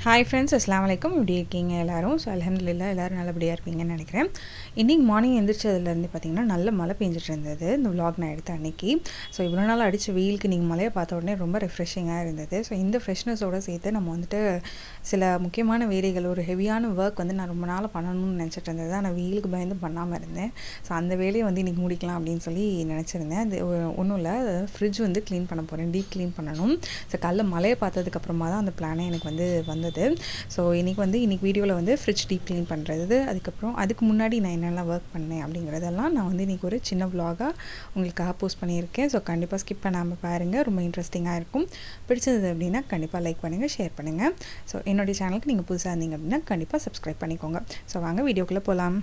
Hi friends, அஸ்ஸலாமு அலைக்கும். எப்படி இருக்கீங்க எல்லாரும்? ஸோ அல்ஹம்துலில்லாஹ் எல்லோரும் நல்லபடியாக இருப்பீங்கன்னு நினைக்கிறேன். இன்றைக்கி மார்னிங் எந்திரிச்சதுலேருந்து பார்த்திங்கன்னா நல்ல மழை பெஞ்சிட்டு இருந்தது. இந்த விலாக் நான் எடுத்த அன்றைக்கி. ஸோ இவ்வளோ நாள் அடித்த வெயிலுக்கு நீங்கள் மழையை பார்த்த உடனே ரொம்ப ரெஃப்ரெஷிங்காக இருந்தது. ஸோ இந்த ஃப்ரெஷ்னஸோடு சேர்த்து நம்ம வந்துட்டு சில முக்கியமான வேலைகள், ஒரு ஹெவியான ஒர்க் வந்து நான் ரொம்ப நாளாக பண்ணணும்னு நினச்சிட்டு இருந்தது. ஆனால் வெயிலுக்கு பயந்து பண்ணாமல் இருந்தேன். ஸோ அந்த வேலையை வந்து இன்றைக்கி முடிக்கலாம் அப்படின்னு சொல்லி நினச்சிருந்தேன். அது ஒன்றும் இல்லை, ஃப்ரிட்ஜ் வந்து க்ளீன் பண்ண போகிறேன், டீப் க்ளீன் பண்ணணும். ஸோ காலைல மழையை பார்த்ததுக்கப்புறமா தான் அந்த பிளானே எனக்கு வந்தது. ஸோ இன்றைக்கி வீடியோவில் வந்து ஃப்ரிட்ஜ் டீப் க்ளீன் பண்ணுறது, அதுக்கப்புறம் அதுக்கு முன்னாடி நான் என்னெல்லாம் ஒர்க் பண்ணேன் அப்படிங்கிறதெல்லாம் நான் வந்து இன்றைக்கி ஒரு சின்ன விலாகாக உங்களுக்காக போஸ்ட் பண்ணியிருக்கேன். ஸோ கண்டிப்பாக ஸ்கிப் பண்ணாமல் பாருங்கள், ரொம்ப இன்ட்ரெஸ்டிங்காக இருக்கும். பிடிச்சது அப்படின்னா கண்டிப்பாக லைக் பண்ணுங்கள், ஷேர் பண்ணுங்கள். ஸோ என்னுடைய சேனலுக்கு நீங்கள் புதுசாக இருந்தீங்க அப்படின்னா கண்டிப்பாக சப்ஸ்கிரைப் பண்ணிக்கோங்க. ஸோ வாங்க வீடியோக்குள்ளே போகலாம்.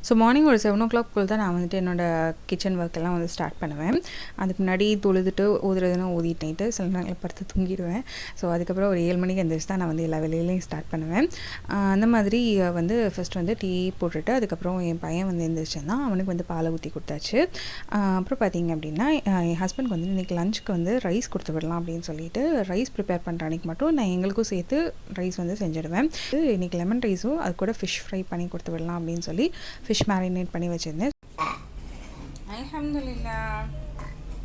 ஸோ மார்னிங் ஒரு 7 o'clock போல் தான் நான் வந்துட்டு என்னோடய கிச்சன் ஒர்க்கெல்லாம் வந்து ஸ்டார்ட் பண்ணுவேன். அதுக்கு முன்னாடி தொழுதுட்டு ஓதுறதுன்னா ஓதிட்டு சில நேரங்களில் படுத்து தூங்கிடுவேன். ஸோ அதுக்கப்புறம் ஒரு 7 மணிக்கு எந்திரிச்சு தான் நான் வந்து எல்லா வேலையிலையும் ஸ்டார்ட் பண்ணுவேன். அந்த மாதிரி வந்து ஃபஸ்ட் வந்து டீ போட்டுட்டு அதுக்கப்புறம் என் பையன் வந்து எந்திரிச்சேன்னா அவனுக்கு வந்து பாலை ஊற்றி கொடுத்தாச்சு. அப்புறம் பார்த்திங்க அப்படின்னா என் ஹஸ்பண்ட்க்கு வந்து இன்றைக்கி லஞ்சுக்கு வந்து ரைஸ் கொடுத்து விடலாம் அப்படின்னு சொல்லிட்டு ரைஸ் ப்ரிப்பேர் பண்ணுற அன்றைக்கி மட்டும் நான் எங்களுக்கும் சேர்த்து ரைஸ் வந்து செஞ்சுடுவேன். இன்றைக்கி லெமன் ரைஸும் அது கூட ஃபிஷ் ஃப்ரை பண்ணி கொடுத்து விடலாம் அப்படின்னு சொல்லி ஃபிஷ் மேரினேட் பண்ணி வச்சுருந்தேன். அல்ஹம்துலில்லாஹ்.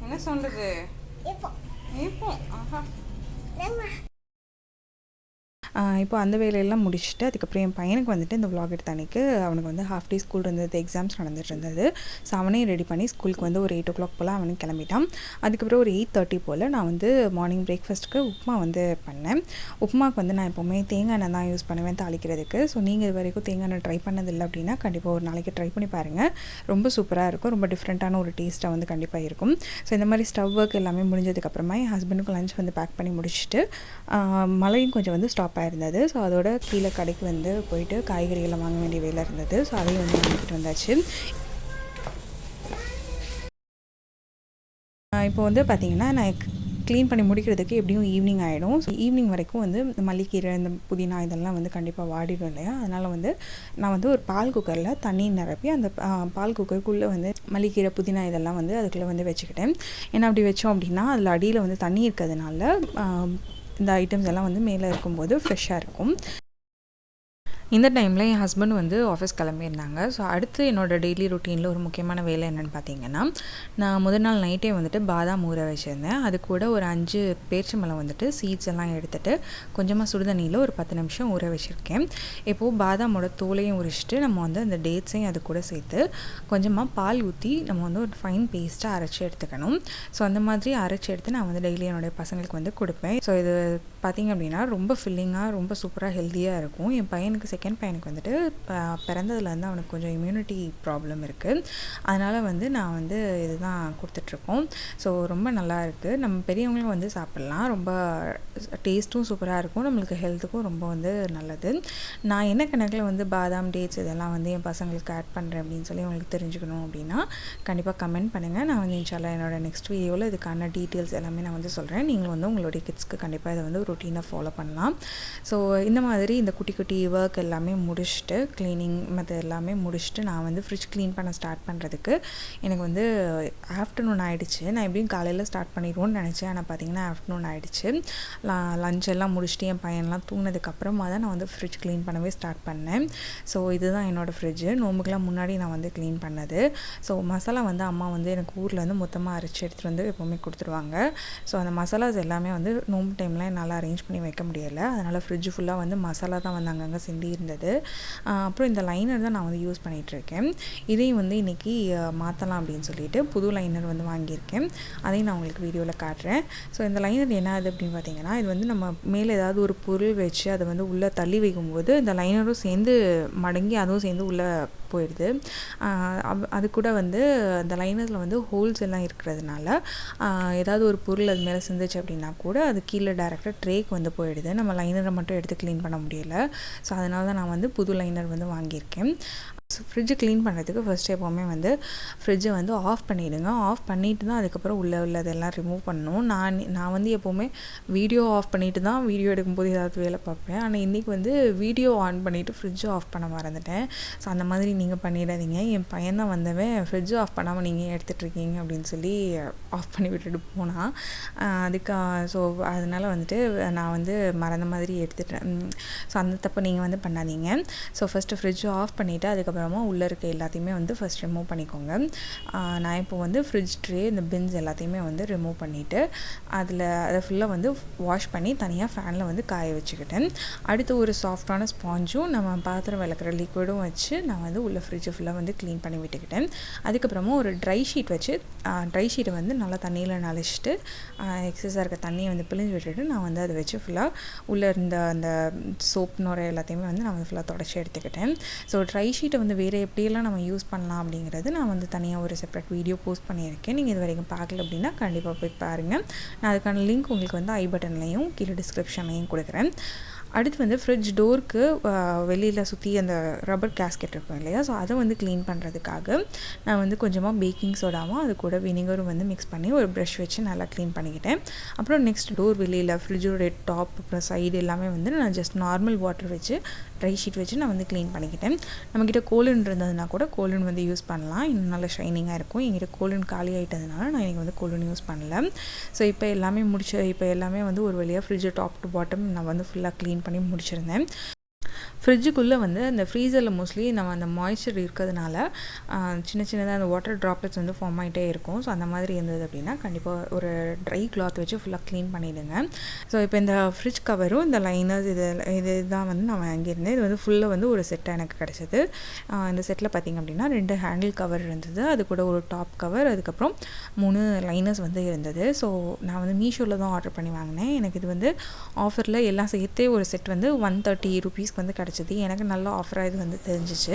என்ன சொல்றது இப்போ இப்போ அந்த வேலையெல்லாம் முடிச்சுட்டு அதுக்கப்புறம் என் பையனுக்கு வந்துட்டு இந்த விலாக் எடுத்த அன்றைக்கி அவனுக்கு வந்து ஹாஃப் டே ஸ்கூல் இருந்தது, எக்ஸாம்ஸ் நடந்துட்டு இருந்தது. ஸோ அவனையும் ரெடி பண்ணி ஸ்கூலுக்கு வந்து ஒரு 8 o'clock போல் அவனுக்கு கிளம்பிட்டான். அதுக்கப்புறம் ஒரு 8:30 போல் நான் வந்து மார்னிங் பிரேக்ஃபாஸ்ட்டுக்கு உப்புமா வந்து பண்ணேன். உப்புமாவுக்கு வந்து நான் எப்போவுமே தேங்காய் எண்ணெய் தான் யூஸ் பண்ணுவேன் தாளிக்கிறதுக்கு. ஸோ நீங்கள் இது வரைக்கும் தேங்காய் எண்ணெய் ட்ரை பண்ணதில்லை அப்படின்னா கண்டிப்பாக ஒரு நாளைக்கு ட்ரை பண்ணி பாருங்கள். ரொம்ப சூப்பராக இருக்கும், ரொம்ப டிஃப்ரெண்ட்டான ஒரு டேஸ்ட்டாக வந்து கண்டிப்பாக இருக்கும். ஸோ இந்த மாதிரி ஸ்டவ் ஒர்க் எல்லாமே முடிஞ்சதுக்கப்புறமா என் ஹஸ்பண்டுக்கு லஞ்ச் வந்து பேக் பண்ணி முடிச்சுட்டு மழையும் கொஞ்சம் வந்து ஸ்டாப் இருந்தது. ஸோ அதோட கீழே கடைக்கு வந்து போயிட்டு காய்கறிகளை வாங்க வேண்டிய வேலை இருந்தது. ஸோ அதையும் வந்து வாங்கிட்டு வந்தாச்சு. இப்போ வந்து பார்த்திங்கன்னா நான் க்ளீன் பண்ணி முடிக்கிறதுக்கு எப்படியும் ஈவினிங் ஆகிடும். ஸோ ஈவினிங் வரைக்கும் வந்து இந்த மல்லிக்கீரை, இந்த புதினா இதெல்லாம் வந்து கண்டிப்பாக வாடிடும் இல்லையா? அதனால் வந்து நான் வந்து ஒரு பால் குக்கரில் தண்ணி நிரப்பி அந்த பால் குக்கருக்குள்ளே வந்து மல்லிக்கீரை, புதினா இதெல்லாம் வந்து அதுக்குள்ளே வந்து வச்சுக்கிட்டேன். ஏன்னா அப்படி வச்சோம் அப்படின்னா அதில் அடியில் வந்து தண்ணி இருக்கிறதுனால இந்த ஐட்டம்ஸ் எல்லாம் வந்து மேலே இருக்கும்போது ஃப்ரெஷ்ஷாக இருக்கும். இந்த டைமில் என் ஹஸ்பண்ட் வந்து ஆஃபீஸ் கிளம்பியிருந்தாங்க. ஸோ அடுத்து என்னோடய டெய்லி ரொட்டீனில் ஒரு முக்கியமான வேலை என்னென்னு பார்த்தீங்கன்னா, நான் முதல் நாள் நைட்டே வந்துட்டு பாதாம் ஊற வச்சுருந்தேன். அது கூட ஒரு 5 பேரிச்சம்பழம் வந்துட்டு சீட்ஸ் எல்லாம் எடுத்துகிட்டு கொஞ்சமாக சுடுதண்ணியில் ஒரு 10 நிமிஷம் ஊற வச்சுருக்கேன். இப்போது பாதாமோட தோலையும் உரிச்சிட்டு நம்ம வந்து அந்த டேட்ஸையும் அது கூட சேர்த்து கொஞ்சமாக பால் ஊற்றி நம்ம வந்து ஒரு ஃபைன் பேஸ்ட்டாக அரைச்சி எடுத்துக்கணும். ஸோ அந்த மாதிரி அரைச்சி எடுத்து நான் வந்து டெய்லி என்னுடைய பசங்களுக்கு வந்து கொடுப்பேன். ஸோ இது பார்த்திங்க அப்படின்னா ரொம்ப ஃபில்லிங்காக, ரொம்ப சூப்பராக ஹெல்த்தியாக இருக்கும். என் பையனுக்கு செகண்ட் பையனுக்கு வந்துட்டு பிறந்ததுலேருந்து அவனுக்கு கொஞ்சம் இம்யூனிட்டி ப்ராப்ளம் இருக்குது. அதனால் வந்து நான் வந்து இதுதான் கொடுத்துட்ருக்கோம். ஸோ ரொம்ப நல்லா இருக்குது. நம்ம பெரியவங்களும் வந்து சாப்பிட்லாம். ரொம்ப டேஸ்ட்டும் சூப்பராக இருக்கும், நம்மளுக்கு ஹெல்த்துக்கும் ரொம்ப வந்து நல்லது. நான் என்ன கணக்கில் வந்து பாதாம், டேட்ஸ் இதெல்லாம் வந்து என் பசங்களுக்கு ஆட் பண்ணுறேன் அப்படின்னு சொல்லி உங்களுக்கு தெரிஞ்சுக்கணும் அப்படின்னா கண்டிப்பாக கமெண்ட் பண்ணுங்கள். நான் வந்து இன்ஷால்லா என்னோடய நெக்ஸ்ட் வீடியோவில் இதுக்கான டீட்டெயில்ஸ் எல்லாமே நான் வந்து சொல்கிறேன். நீங்கள் வந்து உங்களுடைய கிட்ஸ்க்கு கண்டிப்பாக இதை வந்து ரொட்டீனாக ஃபாலோ பண்ணலாம். ஸோ இந்த மாதிரி இந்த குட்டி குட்டி ஒர்க் எல்லாமே முடிச்சுட்டு க்ளீனிங் மற்ற எல்லாமே முடிச்சுட்டு நான் வந்து ஃப்ரிட்ஜ் க்ளீன் பண்ண ஸ்டார்ட் பண்ணுறதுக்கு எனக்கு வந்து ஆஃப்டர்நூன் ஆகிடுச்சு. நான் எப்படியும் காலையில் ஸ்டார்ட் பண்ணிடுவோன்னு நினச்சேன். ஆனால் பார்த்திங்கன்னா ஆஃப்டர்நூன் ஆகிடுச்சு. லஞ்ச் எல்லாம் முடிச்சுட்டு என் பையன்லாம் தூங்கினதுக்கப்புறமா தான் நான் வந்து ஃப்ரிட்ஜ் க்ளீன் பண்ணவே ஸ்டார்ட் பண்ணேன். ஸோ இதுதான் என்னோடய ஃப்ரிட்ஜு. நோம்புக்கெலாம் முன்னாடி நான் வந்து க்ளீன் பண்ணது. ஸோ மசாலா வந்து அம்மா வந்து எனக்கு ஊரில் வந்து மொத்தமாக அரைச்சி எடுத்துகிட்டு வந்து எப்போவுமே கொடுத்துருவாங்க. ஸோ அந்த மசாலாஸ் எல்லாமே வந்து நோம்பு டைமில் என்னால் அரேஞ்ச் பண்ணி வைக்க முடியலை. அதனால் ஃப்ரிட்ஜ் ஃபுல்லாக வந்து மசாலா தான் வந்து அங்கங்கே சிந்தி இருந்தது. அப்புறம் இந்த லைனர் தான் நான் வந்து யூஸ் பண்ணிகிட்ருக்கேன். இதையும் வந்து இன்றைக்கி மாற்றலாம் அப்படின்னு சொல்லிட்டு புது லைனர் வந்து வாங்கியிருக்கேன். அதையும் நான் உங்களுக்கு வீடியோவில் காட்டுறேன். ஸோ இந்த லைனர் என்ன ஆகுது அப்படின்னு பார்த்தீங்கன்னா, இது வந்து நம்ம மேலே ஏதாவது ஒரு பொருள் வச்சு அதை வந்து உள்ளே தள்ளி வைக்கும்போது இந்த லைனரும் சேர்ந்து மடங்கி அதுவும் சேர்ந்து உள்ளே போயிடுது. அது கூட வந்து அந்த லைனரில் வந்து ஹோல்ஸ் எல்லாம் இருக்கிறதுனால ஏதாவது ஒரு பொருள் அது மேலே சிந்துச்சு அப்படின்னா கூட அது கீழே டேரெக்டாக ட்ரேக்கு வந்து போயிடுது. நம்ம லைனரை மட்டும் எடுத்து க்ளீன் பண்ண முடியலை. ஸோ அதனால தான் நான் வந்து புது லைனர் வந்து வாங்கியிருக்கேன். ஃப்ரிட்ஜை க்ளீன் பண்ணுறதுக்கு ஃபர்ஸ்ட் எப்போவுமே வந்து ஃப்ரிட்ஜை வந்து ஆஃப் பண்ணிவிடுங்க. ஆஃப் பண்ணிவிட்டு தான் அதுக்கப்புறம் உள்ளதெல்லாம் ரிமூவ் பண்ணணும். நான் வந்து எப்போவுமே வீடியோ ஆஃப் பண்ணிவிட்டு தான் வீடியோ எடுக்கும்போது ஏதாவது வேலை பார்ப்பேன். ஆனால் இன்றைக்கி வந்து வீடியோ ஆன் பண்ணிவிட்டு ஃப்ரிட்ஜை ஆஃப் பண்ண மறந்துட்டேன். ஸோ அந்த மாதிரி நீங்கள் பண்ணிடாதீங்க. என் பையன் தான் வந்தவன் ஃப்ரிட்ஜை ஆஃப் பண்ணாமல் நீங்கள் எடுத்துகிட்ருக்கீங்க அப்படின்னு சொல்லி ஆஃப் பண்ணி விட்டுட்டு போனான். ஸோ அதனால் வந்துட்டு நான் வந்து மறந்த மாதிரி எடுத்துட்டேன். ஸோ அந்த தப்பை நீங்கள் வந்து பண்ணாதீங்க. ஸோ ஃபஸ்ட்டு ஃப்ரிட்ஜை ஆஃப் பண்ணிவிட்டு அதுக்கப்புறமா உள்ளே இருக்க எல்லாத்தையுமே வந்து ஃபஸ்ட் ரிமூவ் பண்ணிக்கோங்க. நான் இப்போ வந்து ஃப்ரிட்ஜ் ட்ரே இந்த பின்ஸ் எல்லாத்தையுமே வந்து ரிமூவ் பண்ணிவிட்டு அதை ஃபுல்லாக வந்து வாஷ் பண்ணி தனியாக ஃபேனில் வந்து காய வச்சுக்கிட்டேன். அடுத்து ஒரு சாஃப்டான ஸ்பாஞ்சும் நம்ம பாத்திரம் விளக்குற லிக்விடும் வச்சு நான் வந்து உள்ள ஃப்ரிட்ஜை ஃபுல்லாக வந்து க்ளீன் பண்ணி விட்டுக்கிட்டேன். அதுக்கப்புறமா ஒரு ட்ரை ஷீட் வச்சு ட்ரை ஷீட்டை வந்து நல்லா தண்ணியில் நனைச்சிட்டு எக்ஸஸாக இருக்க தண்ணியை வந்து பிழிஞ்சு விட்டுட்டு நான் வந்து அதை வச்சு ஃபுல்லாக உள்ளே இருந்த அந்த சோப் நுரை எல்லாத்தையுமே வந்து நான் வந்து ஃபுல்லாக தொடச்சி எடுத்துக்கிட்டேன். ஸோ ட்ரை ஷீட்டை வந்து வேறு எப்படியெல்லாம் நம்ம யூஸ் பண்ணலாம் அப்படிங்கிறது நான் வந்து தனியாக ஒரு செப்பரேட் வீடியோ போஸ்ட் பண்ணியிருக்கேன். நீங்கள் இது வரைக்கும் பார்க்கல அப்படின்னா கண்டிப்பாக போய் பாருங்கள். நான் அதுக்கான லிங்க் உங்களுக்கு வந்து ஐ பட்டன்லையும் கீழே டிஸ்கிரிப்ஷன்லையும் கொடுக்குறேன். அடுத்து வந்து ஃப்ரிட்ஜ் டோருக்கு வெளியில் சுற்றி அந்த ரப்பர் கேஸ்கெட் இருக்கும் இல்லையா, ஸோ அதை வந்து க்ளீன் பண்ணுறதுக்காக நான் வந்து கொஞ்சமாக பேக்கிங் சோடாவும் அது கூட வினிகரும் வந்து மிக்ஸ் பண்ணி ஒரு ப்ரஷ் வச்சு நல்லா க்ளீன் பண்ணிக்கிட்டேன். அப்புறம் நெக்ஸ்ட் டோர் வெளியில் ஃப்ரிட்ஜோட டாப் அப்புறம் சைடு எல்லாமே வந்து நான் ஜஸ்ட் நார்மல் வாட்டர் வச்சு ட்ரை ஷீட் வச்சு நான் வந்து க்ளீன் பண்ணிக்கிட்டேன். நம்மக்கிட்ட கோலின் இருந்ததுன்னா கூட கோலின் வந்து யூஸ் பண்ணலாம், இன்னும் நல்லா ஷைனிங்காக இருக்கும். எங்கிட்ட கோலின் காலி ஆகிட்டதுனால நான் இன்றைக்கி வந்து கோலின் யூஸ் பண்ணல. ஸோ இப்போ எல்லாமே வந்து ஒரு வழியாக ஃப்ரிட்ஜை டாப் டு பாட்டம் நான் வந்து ஃபுல்லாக க்ளீன் பண்ணி முடிச்சிருந்தேன். ஃப்ரிட்ஜுக்குள்ளே வந்து அந்த ஃப்ரீசரில் மோஸ்ட்லி நம்ம அந்த மாய்ஸ்சர் இருக்கிறதுனால சின்னதாக அந்த வாட்டர் ட்ராப்லெட்ஸ் வந்து ஃபார்ம் ஆகிட்டே இருக்கும். ஸோ அந்த மாதிரி இருந்தது அப்படின்னா கண்டிப்பாக ஒரு ட்ரை கிளாத் வச்சு ஃபுல்லாக க்ளீன் பண்ணிவிடுங்க. ஸோ இப்போ இந்த ஃப்ரிட்ஜ் கவரும் இந்த லைனர்ஸ் இது தான் வந்து நான் வாங்கியிருந்தேன். இது வந்து ஃபுல்லாக வந்து ஒரு செட்டாக எனக்கு கிடச்சிது. இந்த செட்டில் பார்த்திங்க அப்படின்னா 2 ஹேண்டில் கவர் இருந்தது, அது கூட ஒரு டாப் கவர், அதுக்கப்புறம் 3 லைனர்ஸ் வந்து இருந்தது. ஸோ நான் வந்து மீஷோவில் தான் ஆர்டர் பண்ணி வாங்கினேன். எனக்கு இது வந்து ஆஃபரில் எல்லாம் சேர்த்தே ஒரு செட் வந்து 130 ரூபீஸ்க்கு வந்து கிடச்சிது. எனக்கு நல்ல ஆஃபராக இது வந்து தெரிஞ்சிச்சு.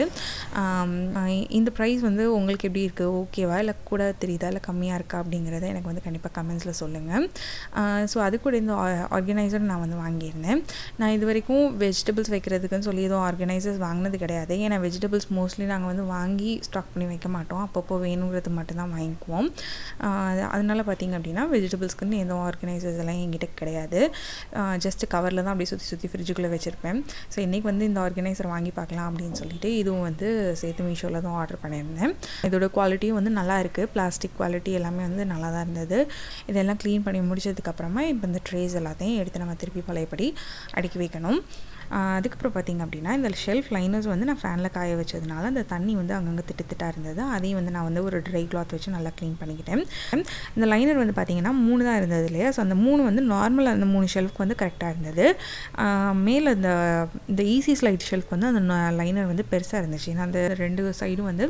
இந்த ப்ரைஸ் வந்து உங்களுக்கு எப்படி இருக்குது, ஓகேவா, இல்லை கூட தெரியுதா, இல்லை கம்மியாக இருக்கா அப்படிங்கிறத எனக்கு வந்து கண்டிப்பாக கமெண்ட்ஸில் சொல்லுங்கள். ஸோ அது கூட இந்த ஆர்கனைசர் நான் வந்து வாங்கியிருந்தேன். நான் இது வரைக்கும் வெஜிடபிள்ஸ் வைக்கிறதுக்குன்னு சொல்லி எதுவும் ஆர்கனைசர்ஸ் வாங்கினது கிடையாது. ஏன்னா வெஜிடபிள்ஸ் மோஸ்ட்லி நாங்கள் வந்து வாங்கி ஸ்டாக் பண்ணி வைக்க மாட்டோம், அப்பப்போ வேணுங்கிறது மட்டும்தான் வாங்கிக்குவோம். அதனால் பார்த்திங்க அப்படின்னா வெஜிடபிள்ஸ்க்குன்னு எதுவும் ஆர்கனைசர்ஸ் எல்லாம் என்கிட்ட கிடையாது. ஜஸ்ட் கவரில் தான் அப்படியே சுற்றி ஃப்ரிட்ஜுக்குள்ளே வச்சுருப்பேன். ஸோ இன்றைக்கி வந்து இந்த ஆர்கனைசர் வாங்கி பார்க்கலாம் அப்படின்னு சொல்லிட்டு இதுவும் வந்து சேர்த்து மீஷோவில் தான் ஆர்டர் பண்ணியிருந்தேன். இதோட குவாலிட்டியும் வந்து நல்லா இருக்குது, பிளாஸ்டிக் குவாலிட்டி எல்லாமே வந்து நல்லா தான் இருந்தது. இதெல்லாம் க்ளீன் பண்ணி முடிச்சதுக்கப்புறமா இப்போ இந்த ட்ரேஸ் எல்லாத்தையும் எடுத்து நம்ம திருப்பி பழையபடி அடுக்கி வைக்கணும். அதுக்கப்புறம் பார்த்திங்க அப்படின்னா இந்த ஷெல்ஃப் லைனர்ஸ் வந்து நான் ஃபேனில் காய வச்சதுனால அந்த தண்ணி வந்து அங்கங்கே திட்டாக இருந்தது. அதையும் வந்து நான் வந்து ஒரு ட்ரை கிளாத் வச்சு நல்லா க்ளீன் பண்ணிக்கிட்டேன். இந்த லைனர் வந்து பார்த்திங்கன்னா 3 தான் இருந்தது இல்லையா, ஸோ அந்த 3 வந்து நார்மலாக அந்த 3 ஷெல்ஃப்க்கு வந்து கரெக்டாக இருந்தது. மேலே இந்த ஈஸி ஸ்லைட் ஷெல்ஃப் வந்து அந்த லைனர் வந்து பெருசாக இருந்துச்சு. நான் அந்த 2 சைடும் வந்து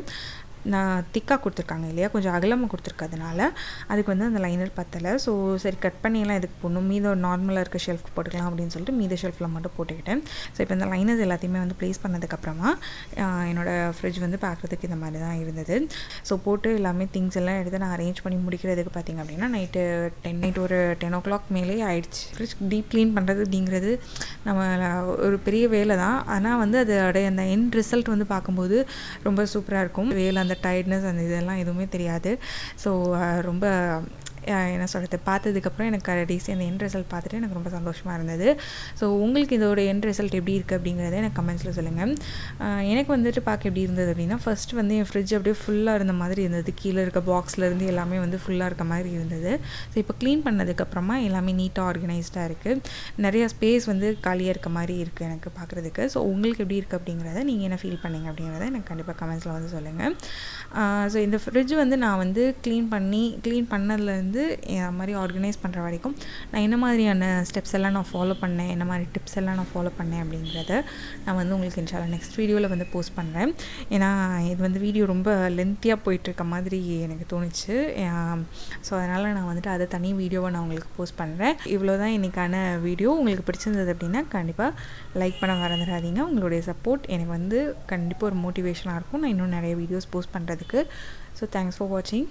நான் திக்காக கொடுத்துருக்காங்க இல்லையா, கொஞ்சம் அகலமாக கொடுத்துருக்கறதுனால அதுக்கு வந்து அந்த லைனர் பத்தலை. ஸோ சரி கட் பண்ணியெல்லாம் இதுக்கு போடணும், மீதம் நார்மலாக இருக்க ஷெல்ஃப் போட்டுக்கலாம் அப்படின்னு சொல்லிட்டு மீத ஷெல்ஃபில் மட்டும் போட்டுக்கிட்டேன். ஸோ இப்போ இந்த லைனர்ஸ் எல்லாத்தையுமே வந்து ப்ளேஸ் பண்ணதுக்கப்புறமா என்னோடய ஃப்ரிட்ஜ் வந்து பார்க்குறதுக்கு இந்த மாதிரி தான் இருந்தது. ஸோ போட்டு எல்லாமே திங்ஸ் எல்லாம் எடுத்து நான் அரேஞ்ச் பண்ணி முடிக்கிறதுக்கு பார்த்திங்க அப்படின்னா நைட்டு ஒரு 10 o'clock மேலே ஆயிடுச்சு. ஃப்ரிட்ஜ் டீப் க்ளீன் பண்ணுறது அப்படிங்கிறது நம்ம ஒரு பெரிய வேலை தான். ஆனால் வந்து அதோடைய அந்த எண்ட் ரிசல்ட் வந்து பார்க்கும்போது ரொம்ப சூப்பராக இருக்கும். வேலை அந்த டயர்ட்னஸ் அந்த இதெல்லாம் எதுவுமே தெரியாது. ஸோ ரொம்ப என்ன சொல்கிறது, பார்த்ததுக்கப்புறம் எனக்கு கடைசி அந்த எண்ட் ரிசல்ட் பார்த்துட்டு எனக்கு ரொம்ப சந்தோஷமாக இருந்தது. ஸோ உங்களுக்கு இதோட எண்ட் ரிசல்ட் எப்படி இருக்குது அப்படிங்கிறத எனக்கு கமெண்ட்ஸில் சொல்லுங்கள். எனக்கு வந்துட்டு பார்க்க எப்படி இருந்தது அப்படின்னா, ஃபஸ்ட்டு வந்து என் ஃப்ரிட்ஜ் அப்படியே ஃபுல்லாக இருந்த மாதிரி இருந்தது. கீழே இருக்க பாக்ஸ்லேருந்து எல்லாமே வந்து ஃபுல்லாக இருக்க மாதிரி இருந்தது. ஸோ இப்போ க்ளீன் பண்ணதுக்கப்புறமா எல்லாமே நீட்டாக ஆர்கனைஸ்டாக இருக்குது. நிறையா ஸ்பேஸ் வந்து காலியாக இருக்க மாதிரி இருக்குது எனக்கு பார்க்குறதுக்கு. ஸோ உங்களுக்கு எப்படி இருக்குது அப்படிங்கிறத நீங்கள் என்ன ஃபீல் பண்ணீங்க அப்படிங்கிறத எனக்கு கண்டிப்பாக கமெண்ட்ஸில் வந்து சொல்லுங்கள். ஸோ இந்த ஃப்ரிட்ஜ் வந்து நான் வந்து க்ளீன் பண்ணதுலேருந்து இந்த மாதிரி ஆர்கனைஸ் பண்ணுற வரைக்கும் நான் என்ன மாதிரியான ஸ்டெப்ஸ் எல்லாம் நான் ஃபாலோ பண்ணேன், என்ன மாதிரி டிப்ஸ் எல்லாம் நான் ஃபாலோ பண்ணேன் அப்படிங்கிறத நான் வந்து உங்களுக்கு இன்ஷால்லா நெக்ஸ்ட் வீடியோவில் வந்து போஸ்ட் பண்ணுறேன். ஏன்னா இது வந்து வீடியோ ரொம்ப லென்த்தியாக போயிட்டுருக்க மாதிரி எனக்கு தோணுச்சு. ஸோ அதனால் நான் வந்துட்டு அதை தனி வீடியோவை நான் உங்களுக்கு போஸ்ட் பண்ணுறேன். இவ்வளோ தான் இன்றைக்கான வீடியோ. உங்களுக்கு பிடிச்சிருந்தது அப்படின்னா கண்டிப்பாக லைக் பண்ண மறந்துடாதீங்க. உங்களுடைய சப்போர்ட் எனக்கு வந்து கண்டிப்பாக ஒரு மோட்டிவேஷனாக இருக்கும் நான் இன்னும் நிறைய வீடியோஸ் போஸ்ட் பண்ணுறதுக்கு. ஸோ தேங்க்ஸ் ஃபார் வாட்சிங்.